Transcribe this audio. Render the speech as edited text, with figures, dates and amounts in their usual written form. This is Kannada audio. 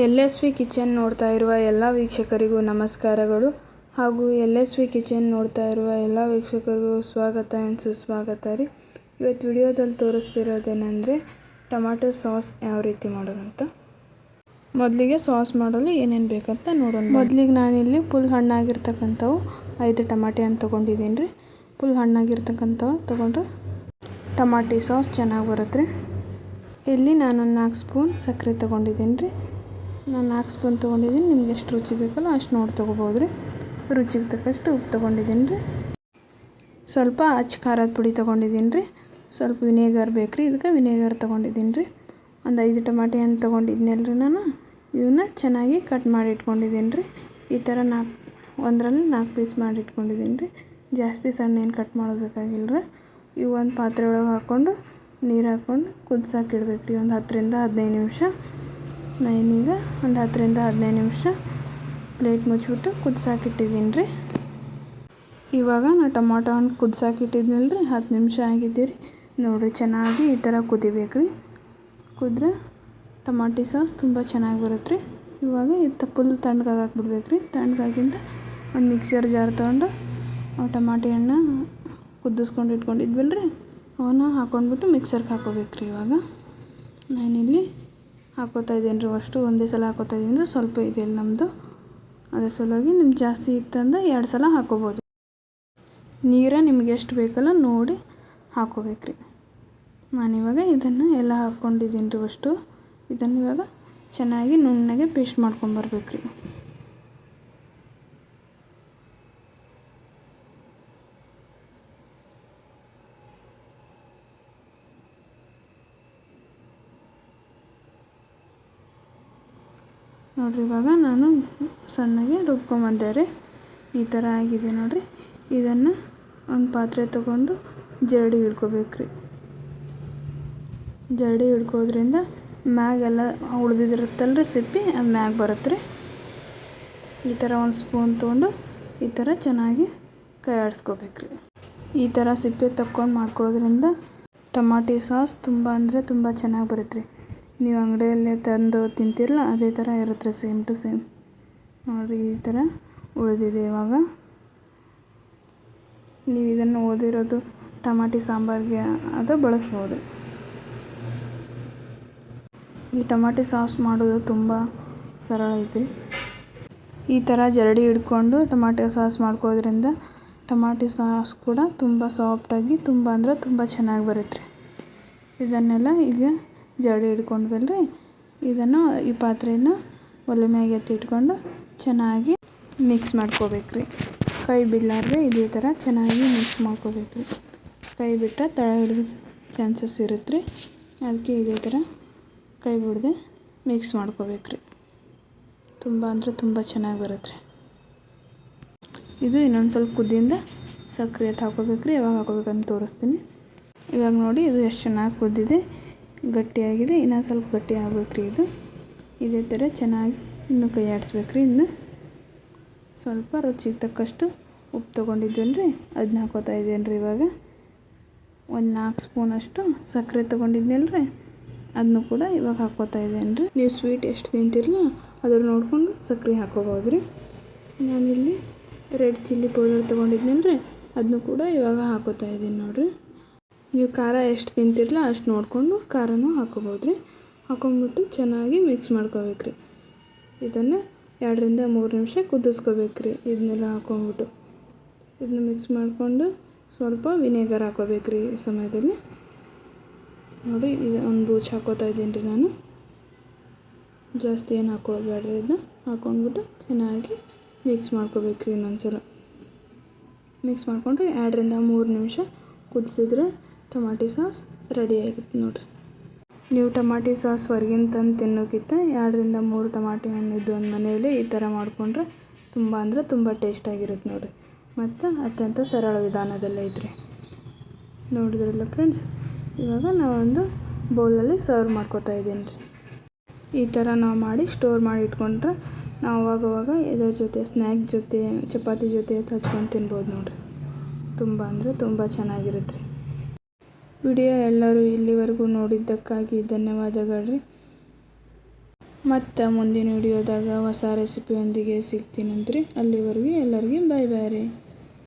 LSV ಕಿಚನ್ ನೋಡ್ತಾ ಇರುವ ಎಲ್ಲ ವೀಕ್ಷಕರಿಗೂ ನಮಸ್ಕಾರಗಳು ಹಾಗೂ LSV ಕಿಚನ್ ನೋಡ್ತಾ ಇರುವ ಎಲ್ಲ ವೀಕ್ಷಕರಿಗೂ ಸ್ವಾಗತ and ಸುಸ್ವಾಗತ ರೀ. ಇವತ್ತು ವಿಡಿಯೋದಲ್ಲಿ ತೋರಿಸ್ತಿರೋದೇನೆಂದರೆ ಟೊಮ್ಯಾಟೊ ಸಾಸ್ ಯಾವ ರೀತಿ ಮಾಡೋದಂತ. ಮೊದಲಿಗೆ ಸಾಸ್ ಮಾಡಲು ಏನೇನು ಬೇಕಂತ ನೋಡೋಣ. ಮೊದಲಿಗೆ ನಾನಿಲ್ಲಿ ಫುಲ್ ಹಣ್ಣಾಗಿರ್ತಕ್ಕಂಥವು 5 ಟೊಮ್ಯಾಟೊ ತೊಗೊಂಡಿದ್ದೀನಿ ರೀ. ಫುಲ್ ಹಣ್ಣಾಗಿರ್ತಕ್ಕಂಥವು ತೊಗೊಂಡ್ರೆ ಟೊಮ್ಯಾಟೊ ಸಾಸ್ ಚೆನ್ನಾಗಿ ಬರುತ್ತೆ ರೀ. ಇಲ್ಲಿ ನಾನೊಂದು 4 ಸ್ಪೂನ್ ಸಕ್ಕರೆ ತೊಗೊಂಡಿದ್ದೀನಿ ರೀ. ನಾನು 4 ಸ್ಪೂನ್ ತೊಗೊಂಡಿದ್ದೀನಿ. ನಿಮ್ಗೆ ಎಷ್ಟು ರುಚಿ ಬೇಕಲ್ಲ ಅಷ್ಟು ನೋಡಿ ತೊಗೋಬೋದು ರೀ. ರುಚಿಗೆ ತಕ್ಕಷ್ಟು ಉಪ್ಪು ತೊಗೊಂಡಿದ್ದೀನಿ ರೀ. ಸ್ವಲ್ಪ ಅಚ್ಚ ಖಾರದ ಪುಡಿ ತೊಗೊಂಡಿದ್ದೀನಿ ರೀ. ಸ್ವಲ್ಪ ವಿನೇಗರ್ ಬೇಕು ರೀ. ಇದಕ್ಕೆ ವಿನೇಗರ್ ತೊಗೊಂಡಿದ್ದೀನಿ ರೀ. ಒಂದು 5 ಟೊಮ್ಯಾಟೊ ಹಣ್ಣು ತೊಗೊಂಡಿದ್ನಲ್ಲ ರೀ. ನಾನು ಇವನ್ನ ಚೆನ್ನಾಗಿ ಕಟ್ ಮಾಡಿ ಇಟ್ಕೊಂಡಿದ್ದೀನಿ ರೀ. ಈ ಥರ ಒಂದರಲ್ಲಿ 4 ಪೀಸ್ ಮಾಡಿ ಇಟ್ಕೊಂಡಿದ್ದೀನಿ ರೀ. ಜಾಸ್ತಿ ಸಣ್ಣ ಏನು ಕಟ್ ಮಾಡೋದು ಬೇಕಾಗಿಲ್ಲ ರೀ. ಇವು ಒಂದು ಪಾತ್ರೆ ಒಳಗೆ ಹಾಕ್ಕೊಂಡು ನೀರು ಹಾಕ್ಕೊಂಡು ಕುದಿಸೋಕೆ ಇಡಬೇಕು ರೀ. ಒಂದು 10 ರಿಂದ 15 ನಿಮಿಷ. ನಾನೀಗ ಒಂದು 10 ರಿಂದ 15 ನಿಮಿಷ ಪ್ಲೇಟ್ ಮುಚ್ಚಿಬಿಟ್ಟು ಕುದಿಸೋಕೆ ಇಟ್ಟಿದ್ದೀನಿ ರೀ. ಇವಾಗ ನಾನು ಟೊಮಾಟೊ ಹಣ್ಣು ಕುದಿಸೋಕೆ ಇಟ್ಟಿದ್ನಲ್ಲ ರೀ. 10 ನಿಮಿಷ ಆಗಿದ್ದೀರಿ ರೀ. ನೋಡಿರಿ ಚೆನ್ನಾಗಿ ಈ ಥರ ಕುದಿಬೇಕು ರೀ. ಕುದ್ರೆ ಟೊಮಾಟೊ ಸಾಸ್ ತುಂಬ ಚೆನ್ನಾಗಿ ಬರುತ್ತೆ ರೀ. ಇವಾಗ ಇದು ಫುಲ್ ತಣ್ಣಗೆ ಹಾಕ್ಬಿಡ್ಬೇಕು ರೀ. ತಣ್ಣಗಾಗಿಂದ ಒಂದು ಮಿಕ್ಸರ್ ಜಾರ್ ತೊಗೊಂಡು ಟೊಮಾಟೊ ಹಣ್ಣು ಕುದಿಸ್ಕೊಂಡು ಇಟ್ಕೊಂಡಿದ್ವಲ್ಲ ರೀ ಅವನ್ನ ಹಾಕ್ಕೊಂಡ್ಬಿಟ್ಟು ಮಿಕ್ಸರ್ಗೆ ಹಾಕ್ಕೋಬೇಕು ರೀ. ಇವಾಗ ನಾನಿಲ್ಲಿ ಹಾಕ್ಕೋತಾ ಇದ್ದೀನಿ ರೀ. ಅಷ್ಟು ಒಂದೇ ಸಲ ಹಾಕ್ಕೋತಾ ಇದ್ದೀನಿ ರೀ. ಸ್ವಲ್ಪ ಇದೆಯಲ್ಲ ನಮ್ಮದು, ಅದ್ರ ಸಲುವಾಗಿ ನಿಮ್ಗೆ ಜಾಸ್ತಿ ಇತ್ತಂದ್ರೆ 2 ಸಲ ಹಾಕ್ಕೋಬೋದು. ನೀರು ನಿಮ್ಗೆ ಎಷ್ಟು ಬೇಕಲ್ಲ ನೋಡಿ ಹಾಕ್ಕೋಬೇಕು ರೀ. ನಾನಿವಾಗ ಇದನ್ನು ಎಲ್ಲ ಹಾಕ್ಕೊಂಡಿದ್ದೀನಿ ರೀ. ಅಷ್ಟು ಇದನ್ನು ಇವಾಗ ಚೆನ್ನಾಗಿ ನುಣ್ಣಗೆ ಪೇಸ್ಟ್ ಮಾಡ್ಕೊಂಬರ್ಬೇಕು ರೀ. ನೋಡಿರಿ ಇವಾಗ ನಾನು ಸಣ್ಣಗೆ ರುಬ್ಕೊಂಬಂದೆ ರೀ. ಈ ಥರ ಆಗಿದೆ ನೋಡಿರಿ. ಇದನ್ನು ಒಂದು ಪಾತ್ರೆ ತೊಗೊಂಡು ಜರಡಿ ಹಿಡ್ಕೋಬೇಕು ರೀ. ಜರಡಿ ಹಿಡ್ಕೊಳ್ಳೋದ್ರಿಂದ ಮ್ಯಾಗೆಲ್ಲ ಉಳ್ದಿದಿರುತ್ತಲ್ಲ ರೀ ಸಿಪ್ಪಿ, ಅದು ಮ್ಯಾಗೆ ಬರುತ್ತೆ ರೀ. ಈ ಥರ ಒಂದು ಸ್ಪೂನ್ ತೊಗೊಂಡು ಈ ಥರ ಚೆನ್ನಾಗಿ ಕೈ ಆಡಿಸ್ಕೋಬೇಕು ರೀ. ಈ ಥರ ಸಿಪ್ಪೆ ತಕ್ಕೊಂಡು ಮಾಡ್ಕೊಳ್ಳೋದ್ರಿಂದ ಟೊಮಾಟೊ ಸಾಸ್ ತುಂಬ ಅಂದರೆ ತುಂಬ ಚೆನ್ನಾಗಿ ಬರುತ್ತೆ ರೀ. ನೀವು ಅಂಗಡಿಯಲ್ಲೇ ತಂದು ತಿಂತಿರಲ್ಲ ಅದೇ ಥರ ಇರುತ್ತೆ ರೀ. ಸೇಮ್ ಟು ಸೇಮ್ ನೋಡಿರಿ. ಈ ಥರ ಉಳಿದಿದೆ. ಇವಾಗ ನೀವು ಇದನ್ನು ಓದಿರೋದು ಟೊಮಾಟೊ ಸಾಂಬಾರಿಗೆ ಅದು ಬಳಸ್ಬೋದು. ಈ ಟೊಮಾಟೊ ಸಾಸ್ ಮಾಡೋದು ತುಂಬ ಸರಳ ಐತಿ. ಈ ಥರ ಜರಡಿ ಹಿಡ್ಕೊಂಡು ಟೊಮಾಟೊ ಸಾಸ್ ಮಾಡ್ಕೊಳ್ಳೋದ್ರಿಂದ ಟೊಮಾಟೊ ಸಾಸ್ ಕೂಡ ತುಂಬ ಸಾಫ್ಟಾಗಿ ತುಂಬ ಅಂದರೆ ತುಂಬ ಚೆನ್ನಾಗಿ ಬರುತ್ತೆ ರೀ. ಇದನ್ನೆಲ್ಲ ಈಗ ಜರಡಿ ಹಿಡ್ಕೊಂಡ್ವಲ್ಲ ರೀ. ಇದನ್ನು ಈ ಪಾತ್ರೆನ ಒಲೆ ಮ್ಯಾಗೆ ಎತ್ತಿ ಇಟ್ಕೊಂಡು ಚೆನ್ನಾಗಿ ಮಿಕ್ಸ್ ಮಾಡ್ಕೋಬೇಕು ರೀ. ಕೈ ಬಿಡಲಾರ್ದೆ ಇದೇ ಥರ ಚೆನ್ನಾಗಿ ಮಿಕ್ಸ್ ಮಾಡ್ಕೋಬೇಕು ರೀ. ಕೈ ಬಿಟ್ಟರೆ ತಳ ಹಿಡಿದು ಚಾನ್ಸಸ್ ಇರುತ್ತೆ ರೀ. ಅದಕ್ಕೆ ಇದೇ ಥರ ಕೈ ಬಿಡದೆ ಮಿಕ್ಸ್ ಮಾಡ್ಕೋಬೇಕು ರೀ. ತುಂಬ ಅಂದರೆ ತುಂಬ ಚೆನ್ನಾಗಿ ಬರುತ್ತೆ ರೀ. ಇದು ಇನ್ನೊಂದು ಸ್ವಲ್ಪ ಕುದ್ದಿಂದ ಸಕ್ಕರೆ ಹಾಕ್ಕೋಬೇಕು ರೀ. ಯಾವಾಗ ಹಾಕ್ಕೋಬೇಕಂತ ತೋರಿಸ್ತೀನಿ. ಇವಾಗ ನೋಡಿ ಇದು ಎಷ್ಟು ಚೆನ್ನಾಗಿ ಕುದ್ದಿದೆ, ಗಟ್ಟಿಯಾಗಿದೆ. ಇನ್ನೊಂದು ಸ್ವಲ್ಪ ಗಟ್ಟಿ ಆಗ್ಬೇಕು ರೀ. ಇದು ಇದೇ ಥರ ಚೆನ್ನಾಗಿ ಇನ್ನೂ ಕೈ ಆಡಿಸ್ಬೇಕು ರೀ. ಇನ್ನು ಸ್ವಲ್ಪ ರುಚಿಗೆ ತಕ್ಕಷ್ಟು ಉಪ್ಪು ತೊಗೊಂಡಿದ್ವಲ್ಲ ರೀ ಅದನ್ನ ಹಾಕ್ಕೋತಾ ಇದ್ದೀನಿ ರೀ. ಇವಾಗ ಒಂದು 4 ಸ್ಪೂನಷ್ಟು ಸಕ್ಕರೆ ತೊಗೊಂಡಿದ್ನಲ್ಲ ರೀ ಅದನ್ನು ಕೂಡ ಇವಾಗ ಹಾಕ್ಕೋತಾ ಇದ್ದೀನಿ ರೀ. ನೀವು ಸ್ವೀಟ್ ಎಷ್ಟು ತಿಂತಿರಲ್ಲ ಅದ್ರ ನೋಡಿಕೊಂಡು ಸಕ್ಕರೆ ಹಾಕ್ಕೋಬೋದು ರೀ. ನಾನಿಲ್ಲಿ ರೆಡ್ ಚಿಲ್ಲಿ ಪೌಡರ್ ತೊಗೊಂಡಿದ್ನಲ್ಲ ರೀ ಅದನ್ನು ಕೂಡ ಇವಾಗ ಹಾಕ್ಕೋತಾ ಇದ್ದೀನಿ ನೋಡಿರಿ. ನೀವು ಖಾರ ಎಷ್ಟು ತಿಂತಿರಲ್ಲ ಅಷ್ಟು ನೋಡಿಕೊಂಡು ಖಾರನೂ ಹಾಕ್ಕೋಬೋದು ರೀ. ಹಾಕ್ಕೊಂಡ್ಬಿಟ್ಟು ಚೆನ್ನಾಗಿ ಮಿಕ್ಸ್ ಮಾಡ್ಕೋಬೇಕು ರೀ. ಇದನ್ನು 2 ರಿಂದ 3 ನಿಮಿಷ ಕುದಿಸ್ಕೋಬೇಕು ರೀ. ಇದನ್ನೆಲ್ಲ ಹಾಕ್ಕೊಂಡ್ಬಿಟ್ಟು ಇದನ್ನ ಮಿಕ್ಸ್ ಮಾಡಿಕೊಂಡು ಸ್ವಲ್ಪ ವಿನೇಗರ್ ಹಾಕ್ಕೋಬೇಕು ರೀ. ಈ ಸಮಯದಲ್ಲಿ ನೋಡಿ ಇದು ಒಂದು ಬೂಚ್ ಹಾಕ್ಕೋತಾ ಇದ್ದೀನಿ ರೀ. ನಾನು ಜಾಸ್ತಿ ಏನು ಹಾಕ್ಕೊಳ್ಳೋದು ಬೇಡ್ರಿ. ಇದನ್ನ ಹಾಕ್ಕೊಂಡ್ಬಿಟ್ಟು ಚೆನ್ನಾಗಿ ಮಿಕ್ಸ್ ಮಾಡ್ಕೋಬೇಕು ರೀ. ಇನ್ನೊಂದು ಸಲ ಮಿಕ್ಸ್ ಮಾಡಿಕೊಂಡ್ರೆ 2 ರಿಂದ 3 ನಿಮಿಷ ಕುದಿಸಿದ್ರೆ ಟೊಮಾಟೊ ಸಾಸ್ ರೆಡಿ ಆಗುತ್ತೆ ನೋಡಿರಿ. ನೀವು ಟೊಮಾಟೊ ಸಾಸ್ ಹೊರಗಿನ ತಂದು ತಿನ್ನೋಕ್ಕಿಂತ 2 ರಿಂದ 3 ಟೊಮಾಟೊ ಹಣ್ಣಿದ್ದು ಒಂದು ಮನೆಯಲ್ಲೇ ಈ ಥರ ಮಾಡಿಕೊಂಡ್ರೆ ತುಂಬ ಅಂದರೆ ತುಂಬ ಟೇಸ್ಟಾಗಿರುತ್ತೆ ನೋಡಿರಿ. ಮತ್ತು ಅತ್ಯಂತ ಸರಳ ವಿಧಾನದಲ್ಲೇ ಐತ್ರಿ. ನೋಡಿದ್ರಲ್ಲ ಫ್ರೆಂಡ್ಸ್. ಇವಾಗ ನಾವೊಂದು ಬೌಲಲ್ಲಿ ಸರ್ವ್ ಮಾಡ್ಕೋತಾ ಇದ್ದೀನಿ ರೀ. ಈ ಥರ ನಾವು ಮಾಡಿ ಸ್ಟೋರ್ ಮಾಡಿ ಇಟ್ಕೊಂಡ್ರೆ ನಾವು ಅವಾಗವಾಗ ಇದರ ಜೊತೆ ಸ್ನ್ಯಾಕ್ ಜೊತೆ ಚಪಾತಿ ಜೊತೆ ಹಚ್ಕೊಂಡು ತಿನ್ಬೋದು ನೋಡಿರಿ. ತುಂಬ ಅಂದರೆ ತುಂಬ ಚೆನ್ನಾಗಿರುತ್ತೆ ರೀ. ವಿಡಿಯೋ ಎಲ್ಲರೂ ಇಲ್ಲಿವರೆಗೂ ನೋಡಿದ್ದಕ್ಕಾಗಿ ಧನ್ಯವಾದಗಳು ರೀ. ಮತ್ತು ಮುಂದಿನ ವಿಡಿಯೋದಾಗ ಹೊಸ ರೆಸಿಪಿಯೊಂದಿಗೆ ಸಿಗ್ತೀನಂತ್ರಿ. ಅಲ್ಲಿವರೆಗೂ ಎಲ್ಲರಿಗೂ ಬಾಯ್ ಬಾಯ್ ರೀ.